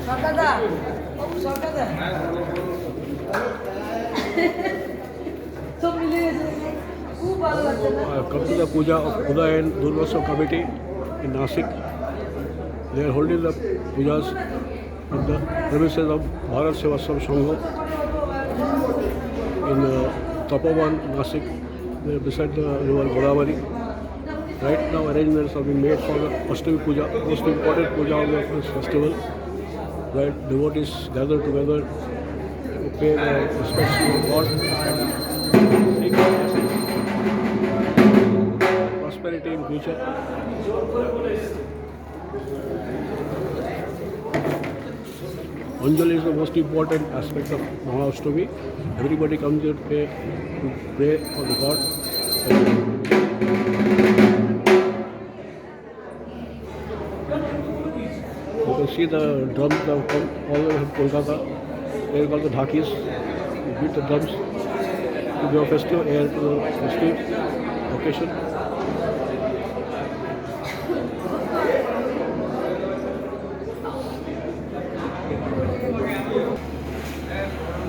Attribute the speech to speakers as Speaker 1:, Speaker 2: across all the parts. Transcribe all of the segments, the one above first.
Speaker 1: I've come to the puja of Udayan Durga Puja committee in Nashik. They are holding the pujas in the premises of Bharat Sevasram Sangha in Tapovan, Nashik. They are beside the river Godavari. Right now arrangements have been made for the Ashtami Puja, most important puja of the festival. Right, devotees gather together to pay their respects to God and seek prosperity in future. Anjali is the most important aspect of Maha Ashtami. Everybody comes here to pray for the God. You can see the drums that have come all the way from Kolkata. They are called the dhakis. You beat the drums to give a festive air to the festive occasion.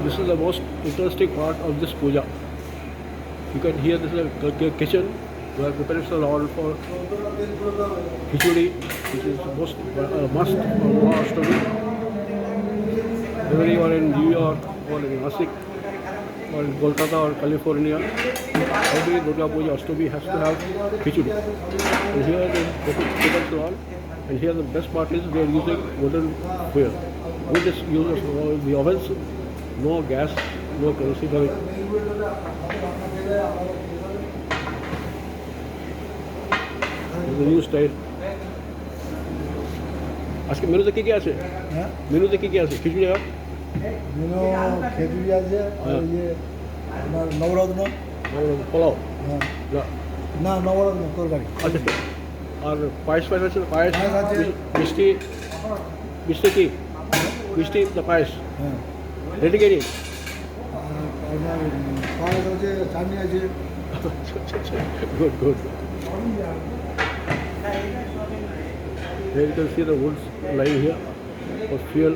Speaker 1: This is the most interesting part of this puja. You can hear this is a kitchen where preparations are all for khichudi, which is most must for Maha Ashtami. Whether you are in New York or in Nashik or in Kolkata or California, every Durga Puja Ashtami has to have khichudi. And here the preparations are all. And here the best part is they are using wooden fire. Wood is used for the ovens. No gas, no kerosene. The new style. আজকে মেনুতে কি কি আছে? হ্যাঁ মেনুতে কি কি আছে? খিচুড়ি আর
Speaker 2: মেনু খিচুড়ি আছে আর আমার নবরত্ন
Speaker 1: পোলাও।
Speaker 2: হ্যাঁ না নবরত্ন তরকারি।
Speaker 1: আচ্ছা আর পায়েস আছে পায়েস আছে মিষ্টি মিষ্টি কি মিষ্টি the পায়েস হ্যাঁ রেডি গেরি
Speaker 2: আর পায়েস আছে চাটনি আছে
Speaker 1: good there you can see the woods lying here for fuel